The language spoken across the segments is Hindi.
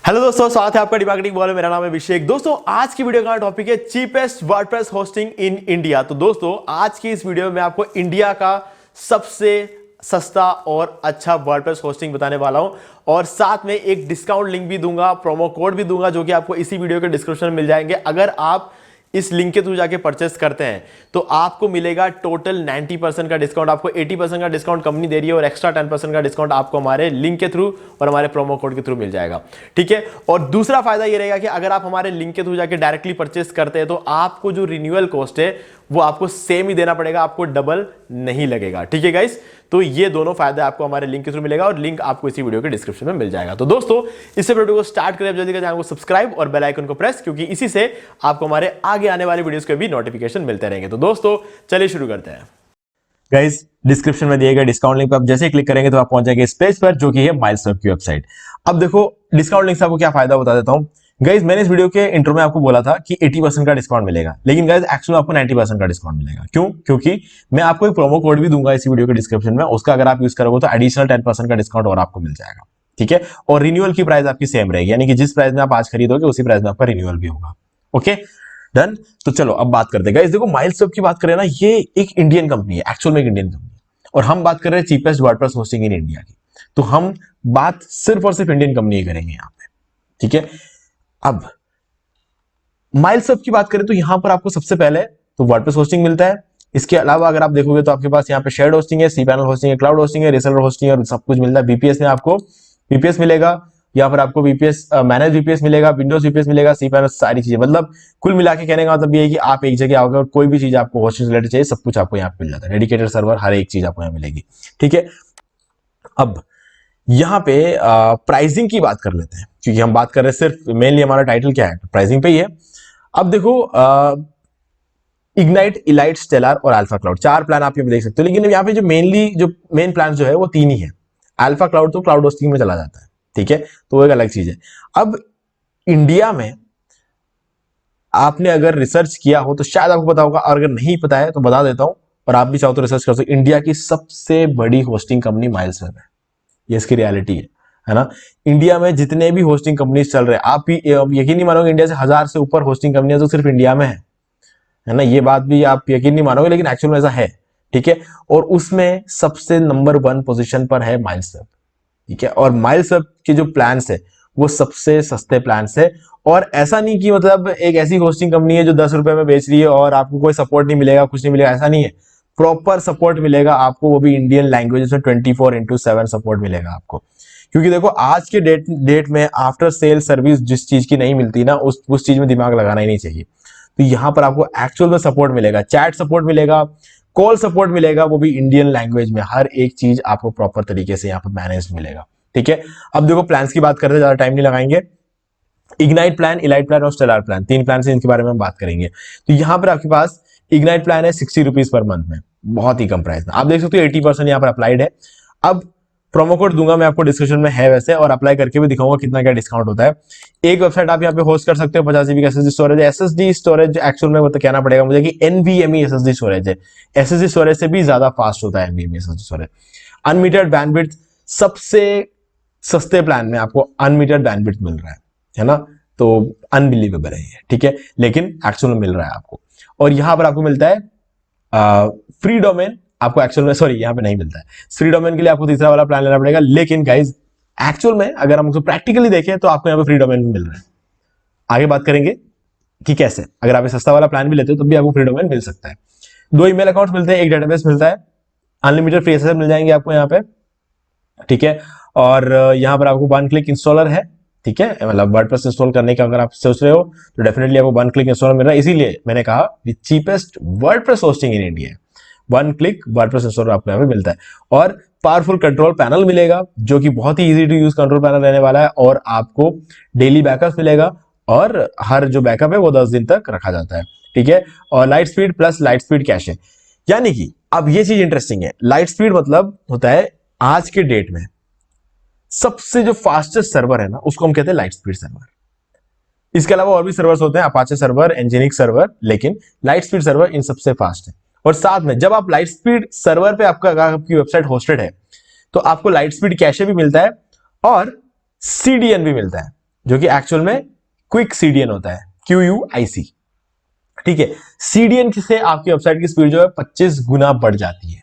हेलो दोस्तों, स्वागत है आपका डिमार्केटिंग बॉल में। मेरा नाम है अभिषेक। दोस्तों, आज की वीडियो का टॉपिक है cheapest WordPress hosting in India. तो दोस्तों, आज की इस वीडियो में मैं आपको इंडिया का सबसे सस्ता और अच्छा वर्डप्रेस होस्टिंग बताने वाला हूं और साथ में एक डिस्काउंट लिंक भी दूंगा, प्रोमो कोड भी दूंगा, जो कि आपको इसी वीडियो के डिस्क्रिप्शन में मिल जाएंगे। अगर आप इस लिंक के थ्रू जाके परचेस करते हैं तो आपको मिलेगा टोटल 90% का डिस्काउंट। आपको 80% का डिस्काउंट कंपनी दे रही है और एक्स्ट्रा 10% का डिस्काउंट आपको हमारे लिंक के थ्रू और हमारे प्रोमो कोड के थ्रू मिल जाएगा। ठीक है। और दूसरा फायदा ये रहेगा कि अगर आप हमारे लिंक के थ्रू जाके डायरेक्टली परचेस करते हैं तो आपको जो रिन्यूअल कॉस्ट है वो आपको सेम ही देना पड़ेगा, आपको डबल नहीं लगेगा। ठीक है गाइस, तो ये दोनों फायदे आपको हमारे लिंक के थ्रू मिलेगा और लिंक आपको इसी वीडियो के डिस्क्रिप्शन में मिल जाएगा। तो दोस्तों, इससे वीडियो को स्टार्ट करें, जल्दी से चैनल को सब्सक्राइब और बेल आइकन को प्रेस, क्योंकि इसी से आपको हमारे आगे आने वाली वीडियोस के भी नोटिफिकेशन मिलते रहेंगे। तो दोस्तों, चलिए शुरू करते हैं। गाइस, डिस्क्रिप्शन में दिए गए डिस्काउंट लिंक पर आप जैसे ही क्लिक करेंगे तो आप पहुंच जाएंगे इस पेज पर, जो कि है माइलस्वैप की वेबसाइट। अब देखो, डिस्काउंट लिंक से आपको क्या फायदा बता देता हूं। गाइस, मैंने इस वीडियो के इंट्रो में आपको बोला था कि 80% का डिस्काउंट मिलेगा, लेकिन गाइस एक्चुअली आपको 90% का डिस्काउंट मिलेगा। क्यों? क्योंकि मैं आपको एक प्रोमो कोड भी दूंगा इसी वीडियो के डिस्क्रिप्शन में। उसका अगर आप यूज करोगे तो एडिशनल 10% का डिस्काउंट और आपको मिल जाएगा। ठीक है। और रिन्यूअल की प्राइस आपकी सेम रहेगी, यानी कि जिस प्राइस में आप आज खरीदोगे उसी प्राइस में आपका रिन्यूअल भी होगा। Okay, done. तो चलो अब बात करते हैं। गाइस देखो, माइलस्वैप की बात करें ना, ये एक इंडियन कंपनी है, एक्चुअल में एक इंडियन कंपनी है और हम बात कर रहे हैं cheapest WordPress hosting in India की। तो हम बात सिर्फ और सिर्फ इंडियन कंपनी करेंगे यहां पे। ठीक है। अब माइलस्वैप की बात करें तो यहां पर आपको सबसे पहले तो वर्डप्रेस होस्टिंग मिलता है। इसके अलावा अगर आप देखोगे तो आपके पास यहाँ पे शेयर्ड होस्टिंग है, cPanel होस्टिंग है, क्लाउड होस्टिंग है, रिसेलर होस्टिंग है और सब कुछ मिलता है। बीपीएस में आपको बीपीएस मिलेगा, यहाँ पर आपको बीपीएस मैनेज बीपीएस मिलेगा, विंडोज बीपीएस मिलेगा, cPanel, सारी चीजें। मतलब कुल मिला के कहने का मतलब ये है कि आप एक जगह आओगे और कोई भी चीज आपको होस्टिंग रिलेटेड चाहिए, सब कुछ आपको यहाँ पे मिल जाता है। डेडिकेटेड सर्वर, हर एक चीज आपको यहाँ मिलेगी। ठीक है। अब यहाँ पे प्राइसिंग की बात कर लेते हैं, क्योंकि हम बात कर रहे हैं सिर्फ मेनली हमारा टाइटल क्या है, प्राइसिंग पे ही है। अब देखो, इग्नाइट, इलाइट, स्टेलर और अल्फा क्लाउड, चार प्लान आप यहाँ पे देख सकते हो। लेकिन यहाँ पे जो मेन प्लान जो है वो तीन ही है। अल्फा क्लाउड तो क्लाउड होस्टिंग में चला जाता है। ठीक है, तो वो एक अलग चीज है। अब इंडिया में आपने अगर रिसर्च किया हो तो शायद आपको पता होगा, और अगर नहीं पता है तो बता देता हूं, और आप भी चाहो तो रिसर्च कर सकते हो। इंडिया की सबसे बड़ी होस्टिंग कंपनी माइलस्वैप है। ये इसकी रियलिटी है ना। इंडिया में जितने भी होस्टिंग कंपनीज चल रहे हैं, आप यकीन नहीं मानोगे, इंडिया से 1000 से ऊपर होस्टिंग कंपनियां तो सिर्फ इंडिया में है ना। ये बात भी आप यकीन नहीं मानोगे, लेकिन एक्चुअल में ऐसा है। ठीक है। और उसमें सबसे नंबर 1 पोजीशन पर है माइलस्वैप। ठीक है। और माइलस्वैप के जो प्लान्स है वो सबसे सस्ते प्लान्स है। और ऐसा नहीं कि मतलब एक ऐसी होस्टिंग कंपनी है जो 10 रुपए में बेच रही है और आपको कोई सपोर्ट नहीं मिलेगा, कुछ नहीं मिलेगा, ऐसा नहीं है। प्रॉपर सपोर्ट मिलेगा आपको, वो भी इंडियन लैंग्वेज में 24/7 सपोर्ट मिलेगा आपको। क्योंकि देखो, आज के डेट में आफ्टर सेल सर्विस जिस चीज की नहीं मिलती ना, उस चीज में दिमाग लगाना ही नहीं चाहिए। तो यहां पर आपको एक्चुअल में सपोर्ट मिलेगा, चैट सपोर्ट मिलेगा, कॉल सपोर्ट मिलेगा, वो भी इंडियन लैंग्वेज में। हर एक चीज आपको प्रॉपर तरीके से यहाँ पर मैनेज मिलेगा। ठीक है। अब देखो, प्लान्स की बात करते हैं, ज्यादा टाइम नहीं लगाएंगे। इग्नाइट प्लान, इलाइट प्लान और स्टेलर प्लान, तीन प्लान से इनके बारे में हम बात करेंगे। तो यहां पर आपके पास इग्नाइट प्लान है 60 रुपीज पर मंथ में, बहुत ही कम प्राइस में। आप देख सकते हो 80% यहाँ पर अप्लाइड है। अब प्रोमो कोड दूंगा मैं आपको, डिस्क्रिप्शन में है वैसे, और अप्लाई करके भी दिखाऊंगा कितना क्या डिस्काउंट होता है। एक वेबसाइट आप यहाँ पे होस्ट कर सकते हो, 50 GB का SSD storage. SSD storage actual में मतलब कहना पड़ेगा मुझे कि एनवीएमई एसएसडी स्टोरेज है। एसएसडी स्टोरेज से भी ज्यादा फास्ट होता है NVMe SSD storage. Unlimited bandwidth, सबसे सस्ते प्लान में आपको अनलिमिटेड बैंडविड्थ मिल रहा है ना। तो अनबिलीवेबल है ये। ठीक है, लेकिन एक्चुअल में मिल रहा है आपको। और यहां पर आपको मिलता है फ्री डोमेन, आपको एक्चुअल में, सॉरी, यहां पे नहीं मिलता है। फ्री डोमेन के लिए आपको तीसरा वाला प्लान लेना पड़ेगा। लेकिन गाइज, एक्चुअल में अगर हम उसको प्रैक्टिकली देखें तो आपको यहाँ पे फ्री डोमेन भी मिल रहा है। आगे बात करेंगे कि कैसे, अगर आप सस्ता वाला प्लान भी लेते हो तो भी आपको फ्री डोमेन मिल सकता है। 2 ईमेल अकाउंट मिलते हैं, एक डेटाबेस मिलता है, अनलिमिटेड फ्री एसएसएल मिल जाएंगे आपको यहाँ पे। ठीक है। और यहाँ पर आपको 1 क्लिक इंस्टॉलर है। ठीक है, मतलब वर्डप्रेस इंस्टॉल करने का अगर आप सोच रहे हो तो डेफिनेटली आपको 1 क्लिक इंस्टॉलर मिल रहा है। इसीलिए मैंने कहा cheapest WordPress hosting in India, 1 click WordPress installer आपको यहाँ पे मिलता है। और पावरफुल कंट्रोल पैनल मिलेगा, जो कि बहुत ही easy to use control panel रहने वाला है। और आपको डेली बैकअप मिलेगा, और हर जो बैकअप है वो 10 दिन तक रखा जाता है। ठीक है। और light speed plus light speed cash है, यानी कि अब ये चीज इंटरेस्टिंग है। लाइट स्पीड मतलब होता है आज के डेट में सबसे जो फास्टेस्ट सर्वर है ना, उसको हम कहते हैं लाइट स्पीड सर्वर। इसके अलावा और भी सर्वर्स होते हैं, अपाचे सर्वर, एनजीनिक सर्वर, लेकिन लाइट स्पीड सर्वर इन सबसे फास्ट है। और साथ में जब आप लाइट स्पीड सर्वर पे आपकी वेबसाइट होस्टेड है तो आपको लाइट स्पीड कैशे भी मिलता है और सीडीएन भी मिलता है। जो कि एक्चुअल में क्विक सीडीएन होता है, QUIC। ठीक है, सीडीएन से आपकी वेबसाइट की स्पीड जो है 25 गुना बढ़ जाती है।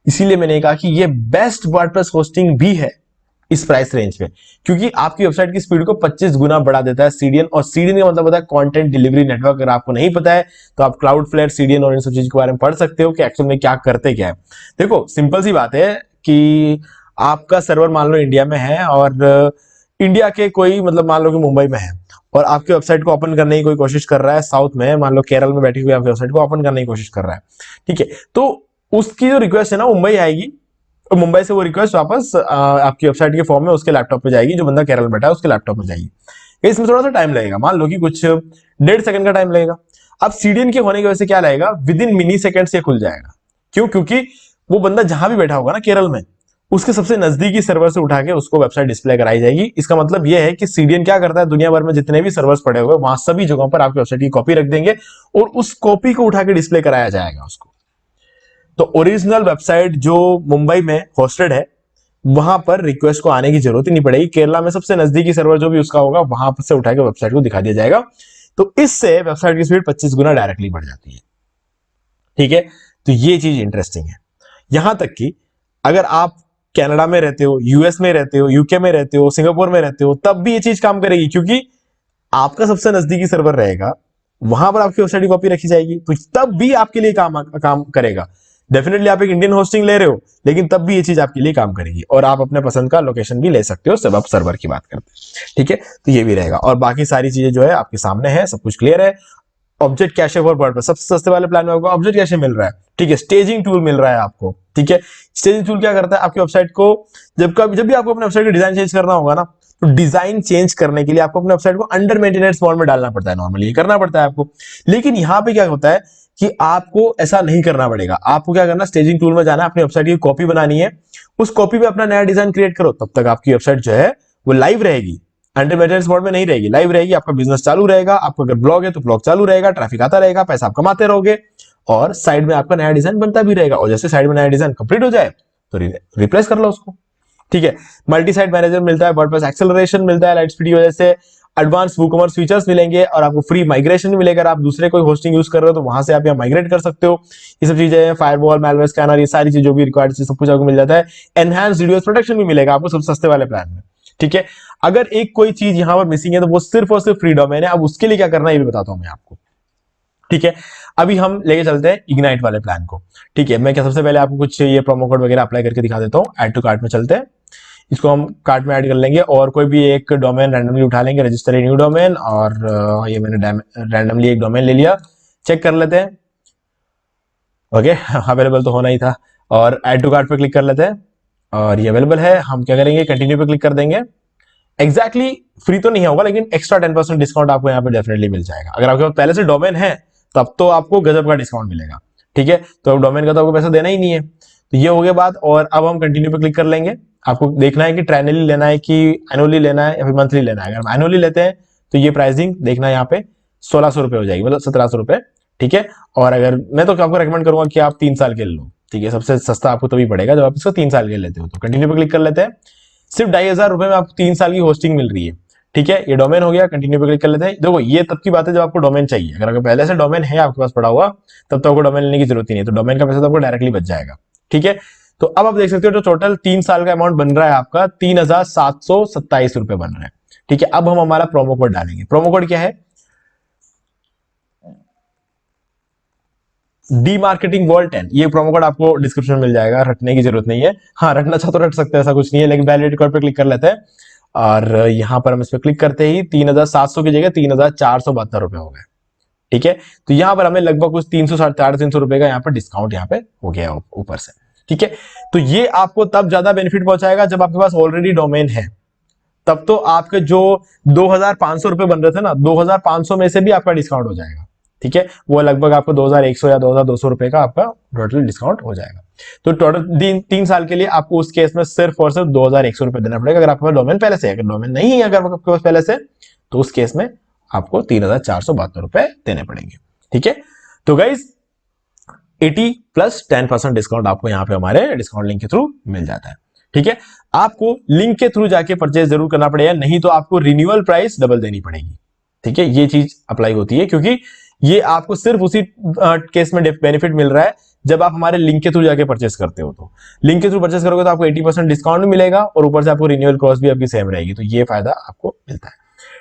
इसीलिए मैंने कहा कि ये बेस्ट वर्डप्रेस होस्टिंग भी है इस प्राइस रेंज पे, क्योंकि आपकी वेबसाइट की स्पीड को 25 गुना बढ़ा देता है सीडीएन। और सीडीएन का मतलब होता है कंटेंट डिलीवरी नेटवर्क। अगर आपको नहीं पता है तो आप क्लाउडफ्लेयर, सीडीएन और इन सब चीज के बारे में पढ़ सकते हो कि एक्चुअल में क्या करते क्या है। देखो सिंपल सी बात है कि आपका सर्वर मान लो इंडिया में है, और इंडिया के कोई मतलब मान लो कि मुंबई में है, और आपकी वेबसाइट को ओपन करने की कोई कोशिश कर रहा है साउथ में, मान लो केरल में बैठी हुई आपकी वेबसाइट को ओपन करने की कोशिश कर रहा है। ठीक है, तो उसकी जो रिक्वेस्ट है ना मुंबई आएगी, और मुंबई से वो रिक्वेस्ट वापस आपकी वेबसाइट के फॉर्म में उसके लैपटॉप पे जाएगी, जो बंदा केरल में बैठा है उसके लैपटॉप में जाएगी। इसमें थोड़ा सा टाइम लगेगा, मान लो कि कुछ 1.5 सेकंड का टाइम लगेगा। अब सीडीएन के होने की वजह से क्या लगेगा, विद इन मिनी सेकंड से खुल जाएगा। क्यों? क्योंकि वो बंदा जहां भी बैठा होगा ना केरल में, उसके सबसे नजदीकी सर्वर से उठा के उसको वेबसाइट डिस्प्ले कराई जाएगी। इसका मतलब यह है कि सीडीएन क्या करता है, दुनिया भर में जितने भी सर्वर्स पड़े हुए वहां सभी जगहों पर आपकी वेबसाइट की कॉपी रख देंगे, और उस कॉपी को उठा के डिस्प्ले कराया जाएगा उसको। तो ओरिजिनल वेबसाइट जो मुंबई में होस्टेड है वहां पर रिक्वेस्ट को आने की जरूरत ही नहीं पड़ेगी। केरला में सबसे नजदीकी सर्वर जो भी उसका होगा वहां से उठा के वेबसाइट को दिखा दिया जाएगा। तो इससे वेबसाइट की स्पीड 25 गुना डायरेक्टली बढ़ जाती है। ठीक है, तो ये चीज इंटरेस्टिंग है। यहां तक कि अगर आप कनाडा में रहते हो, यूएस में रहते हो, यूके में रहते हो, सिंगापुर में रहते हो, तब भी ये चीज काम करेगी, क्योंकि आपका सबसे नजदीकी सर्वर रहेगा, वहां पर आपकी वेबसाइट की कॉपी रखी जाएगी, तो तब भी आपके लिए काम करेगा। डेफिनेटली आप एक इंडियन होस्टिंग ले रहे हो, लेकिन तब भी ये चीज आपके लिए काम करेगी, और आप अपने पसंद का लोकेशन भी ले सकते हो, सब आप सर्वर की बात करते हैं। ठीक है, तो ये भी रहेगा, और बाकी सारी चीजें जो है आपके सामने है, सब कुछ क्लियर है। ऑब्जेक्ट कैशे फॉर वर्डप्रेस, सबसे सस्ते वाले प्लान में आपको ऑब्जेक्ट कैशे मिल रहा है। ठीक है, स्टेजिंग टूल मिल रहा है आपको। ठीक है, स्टेजिंग टूल क्या करता है, आपकी वेबसाइट को जब भी आपको अपने वेबसाइट का डिजाइन चेंज करना होगा ना, तो डिजाइन चेंज करने के लिए आपको अपने वेबसाइट को अंडर मेंटेनेंस मोड में डालना पड़ता है, नॉर्मली ये करना पड़ता है आपको। लेकिन यहां पे क्या होता है कि आपको ऐसा नहीं करना पड़ेगा। आपको क्या करना, स्टेजिंग टूल में जाना, अपनी वेबसाइट की कॉपी बनानी है, उस कॉपी पे अपना नया डिजाइन क्रिएट करो, तब तक आपकी वेबसाइट जो है वो लाइव रहेगी, अंडर मेंटेनेंस मोड में नहीं रहेगी, लाइव रहेगी। आपका बिजनेस चालू रहेगा, आपका अगर ब्लॉग है तो ब्लॉग चालू रहेगा, ट्रैफिक आता रहेगा, पैसा आप कमाते रहोगे, और साइड में आपका नया डिजाइन बनता भी रहेगा। और जैसे साइड में नया डिजाइन कंप्लीट हो जाए तो रिप्लेस कर लो उसको। ठीक है, मल्टी साइट मैनेजर मिलता है, वर्डप्रेस एक्सेलरेशन मिलता है लाइट स्पीड की वजह से, एडवांस वूकॉमर्स फीचर्स मिलेंगे, और आपको फ्री माइग्रेशन मिलेगा। आप दूसरे कोई होस्टिंग यूज कर रहे हो तो वहां से आप यहाँ माइग्रेट कर सकते हो। ये सब चीजें, फायरवॉल, मैलवेयर स्कैनर, ये सारी चीजें जो भी रिक्वायर्ड सब कुछ आपको मिल जाता है। एनहांस वीडियो प्रोटेक्शन भी मिलेगा आपको सबसे सस्ते वाले प्लान में। ठीक है, अगर एक कोई चीज यहां पर मिसिंग है तो वो सिर्फ और सिर्फ फ्री डोमेन है। अब उसके लिए क्या करना है ये भी बताता हूं मैं आपको। ठीक है, अभी हम लेके चलते हैं इग्नाइट वाले प्लान को। ठीक है, मैं क्या सबसे पहले आपको कुछ ये प्रोमो कोड वगैरह अप्लाई करके दिखा देता हूं। ऐड टू कार्ट में चलते हैं, इसको हम कार्ट में ऐड कर लेंगे, और कोई भी एक डोमेन रैंडमली उठा लेंगे, रजिस्टर ए न्यू डोमेन, और ये मैंने रैंडमली एक डोमेन ले लिया, चेक कर लेते हैं। ओके, अवेलेबल तो होना ही था, और ऐड टू कार्ट पे क्लिक कर लेते हैं, और ये अवेलेबल है। हम क्या करेंगे, कंटिन्यू पे क्लिक कर देंगे। एग्जैक्टली फ्री तो नहीं होगा, लेकिन एक्स्ट्रा 10% डिस्काउंट आपको यहाँ पे डेफिनेटली मिल जाएगा। अगर आपके पास पहले से डोमेन है तब तो आपको गजब का डिस्काउंट मिलेगा। ठीक है, तो अब डोमेन का तो आपको पैसा देना ही नहीं है, तो ये हो गया बात। और अब हम कंटिन्यू पे क्लिक कर लेंगे। आपको देखना है कि ट्रायनली लेना है कि एनुअली लेना है या फिर मंथली लेना है। अगर हम एनुअली लेते हैं तो ये प्राइसिंग देखना है यहाँ पे 1600 रुपए हो जाएगी, मतलब 1700 रुपए। ठीक है, और अगर मैं तो आपको रेकमेंड करूंगा कि आप 3 साल के ले लो। ठीक है, सबसे सस्ता आपको तभी पड़ेगा जब आप इसको 3 साल के लेते हो। तो कंटिन्यू पे क्लिक कर लेते हैं। सिर्फ 2500 रुपए में आपको 3 साल की होस्टिंग मिल रही है। ठीक है, ये डोमेन हो गया, कंटिन्यू पे क्लिक कर लेते हैं। देखो ये तब की बात है जब आपको डोमेन चाहिए। अगर पहले से डोमेन है आपके पास पड़ा हुआ, तब तो आपको डोमेन लेने की जरूरत ही नहीं, तो डोमेन का पैसा तो आपको डायरेक्टली बच जाएगा। ठीक है, तो अब आप देख सकते हो जो टोटल 3 साल का अमाउंट बन रहा है आपका 3727 रुपए बन रहा है। ठीक है, अब हम हमारा प्रोमो कोड डालेंगे। प्रोमो कोड क्या है, डी मार्केटिंग वर्ल्ड 10। ये प्रोमो कोड आपको डिस्क्रिप्शन में मिल जाएगा, रटने की जरूरत नहीं है। हाँ, रटना चाहो तो रट सकते हैं, ऐसा कुछ नहीं है, लेकिन वैलिडेट कोड पे क्लिक कर लेते हैं, और यहां पर हम इस पर क्लिक करते ही 3700 की जगह 3472 रुपए हो गए। ठीक है, तो यहां पर हमें लगभग कुछ 300 350 रुपए का यहाँ पर डिस्काउंट यहाँ पे हो गया ऊपर से। ठीक है, तो ये आपको तब ज्यादा बेनिफिट पहुंचाएगा जब आपके पास ऑलरेडी डोमेन है। तब तो आपके जो 2500 रुपए बन रहे थे ना, 2500 में से भी आपका डिस्काउंट हो जाएगा। ठीक है, वो लगभग आपको 2100 या 2200 रुपए का आपका टोटल डिस्काउंट हो जाएगा। तो टोटल 3 साल के लिए आपको उस केस में सिर्फ और सिर्फ 2100 रुपए देना पड़ेगा, अगर आपके पास डोमेन पहले से है। अगर डोमेन नहीं है, अगर आपके पास पहले से, तो उस केस में आपको 3472 रुपए देने पड़ेंगे। ठीक है, तो गाइज 80 प्लस 10% डिस्काउंट आपको यहाँ पे हमारे डिस्काउंट लिंक के थ्रू मिल जाता है। ठीक है, आपको लिंक के थ्रू जाके परचेज जरूर करना पड़ेगा, नहीं तो आपको रिन्यूअल प्राइस डबल देनी पड़ेगी। ठीक है, ये चीज अप्लाई होती है, क्योंकि ये आपको सिर्फ उसी केस में बेनिफिट मिल रहा है जब आप हमारे लिंक के थ्रू जाके परचेस करते हो। तो लिंक के थ्रू परचेस करोगे तो आपको 80% डिस्काउंट भी मिलेगा और ऊपर से आपको रिन्यूअल कॉस्ट भी आपकी सेम रहेगी, तो ये फायदा आपको मिलता है।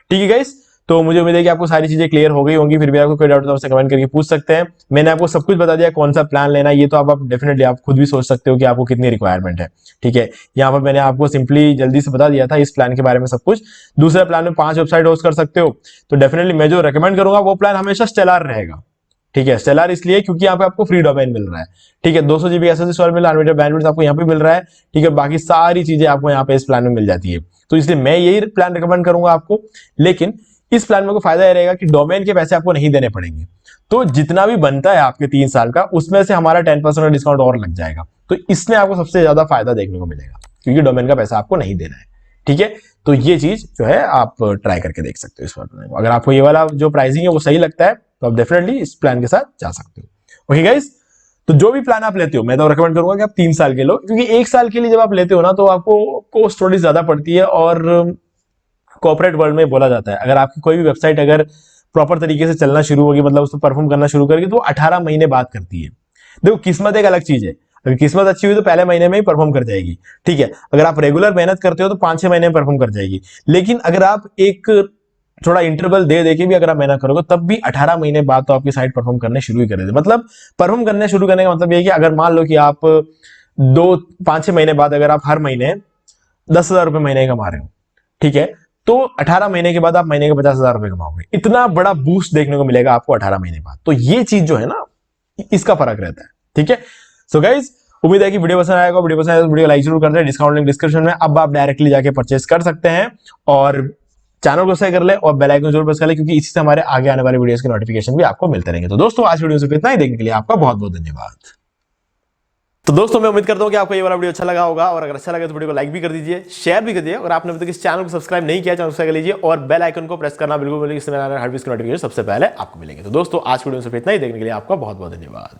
ठीक है गाइस, तो मुझे उम्मीद है कि आपको सारी चीजें क्लियर हो गई होंगी। फिर भी आपको कोई डाउट तो आपसे कमेंट करके पूछ सकते हैं। मैंने आपको सब कुछ बता दिया कौन सा प्लान लेना है, ये तो आप डेफिनेटली आप खुद भी सोच सकते हो कि आपको कितनी रिक्वायरमेंट है। ठीक है, यहाँ पर मैंने आपको सिंपली जल्दी से बता दिया था इस प्लान के बारे में सब कुछ। दूसरे प्लान में 5 वेबसाइट होस्ट कर सकते हो, तो डेफिनेटली मैं जो रेकमेंड करूंगा वो प्लान हमेशा स्टेलर रहेगा। ठीक है, स्टेलर इसलिए क्योंकि यहाँ पे आपको फ्री डोमेन मिल रहा है। ठीक है, 200 जीबी एसएसडी स्टोरेज मिल रहा है, अनलिमिटेड बैंडविड्थ आपको यहाँ पे मिल रहा है। ठीक है, बाकी सारी चीजें आपको यहाँ पे इस प्लान में मिल जाती है, तो इसलिए मैं यही प्लान रिकमेंड करूंगा आपको। लेकिन इस प्लान में को फायदा यह रहेगा कि डोमेन के पैसे आपको नहीं देने पड़ेंगे, तो जितना भी बनता है आपके 3 साल का उसमें से हमारा 10% का डिस्काउंट और लग जाएगा, तो इसमें आपको सबसे ज्यादा फायदा देखने को मिलेगा, क्योंकि डोमेन का पैसा आपको नहीं देना है। ठीक है, तो ये चीज जो है आप ट्राई करके देख सकते हो इस बार। अगर आपको ये वाला जो प्राइसिंग है वो सही लगता है तो आप डेफिनेटली इस प्लान के साथ जा सकते हो। ओके गाइस, तो जो भी प्लान आप लेते हो मैं तो रिकमेंड करूंगा कि आप 3 साल के लो, क्योंकि 1 साल के लिए जब आप लेते हो ना तो आपको कॉस्ट थोड़ी ज्यादा पड़ती है। और कॉर्पोरेट वर्ल्ड में बोला जाता है अगर आपकी कोई भी वेबसाइट अगर प्रॉपर तरीके से चलना शुरू होगी, मतलब उसको परफॉर्म करना शुरू करेगी, तो 18 महीने बाद करती है। देखो, किस्मत एक अलग चीज है, अगर किस्मत अच्छी हुई तो पहले महीने में ही परफॉर्म कर जाएगी। ठीक है, अगर आप रेगुलर मेहनत करते हो तो 5-6 महीने में परफॉर्म कर जाएगी। लेकिन अगर आप एक थोड़ा इंटरवल दे देके भी अगर आप मेहनत करोगे तब भी 18 महीने बाद तो आपकी साइट परफॉर्म करने शुरू ही कर देती। मतलब परफॉर्म करने शुरू करने का मतलब ये कि अगर मान लो कि आप 5-6 महीने बाद अगर आप हर महीने 10,000 रुपए महीने कमा रहे हो, ठीक है, तो 18 महीने के बाद आप महीने के 50,000 रुपए कमाओगे। इतना बड़ा बूस्ट देखने को मिलेगा आपको 18 महीने बाद, तो ये चीज जो है ना इसका फर्क रहता है। ठीक है, सो गाइज उम्मीद है कि वीडियो पसंद आएगा। वीडियो पसंद आए तो वीडियो लाइक जरूर कर दें, डिस्काउंट लिंक डिस्क्रिप्शन में, अब आप डायरेक्टली जाके परचेस कर सकते हैं। और चैनल को सब्सक्राइब कर ले और बेल आइकन जरूर प्रेस कर ले, क्योंकि इसी से हमारे आगे आने वाले वीडियोस के नोटिफिकेशन भी आपको मिलते रहेंगे। तो दोस्तों आज वीडियो से इतना ही, देखने के लिए आपका बहुत बहुत धन्यवाद। तो दोस्तों मैं उम्मीद करता हूं कि आपको ये वाला वीडियो अच्छा लगा होगा, और अगर अच्छा लगे तो वीडियो को लाइक भी कर दीजिए, शेयर भी कर दीजिए, और आपने अभी तक इस चैनल को सब्सक्राइब नहीं किया चैनल सब्सक्राइब कर लीजिए और बेल आइकन को प्रेस करना बिल्कुल भूलिए, इससे मेरा हर वीडियो की नोटिफिकेशन सबसे पहले आपको मिलेंगे। तो दोस्तों आज वीडियो से इतना ही, देखने के लिए आपका बहुत बहुत धन्यवाद।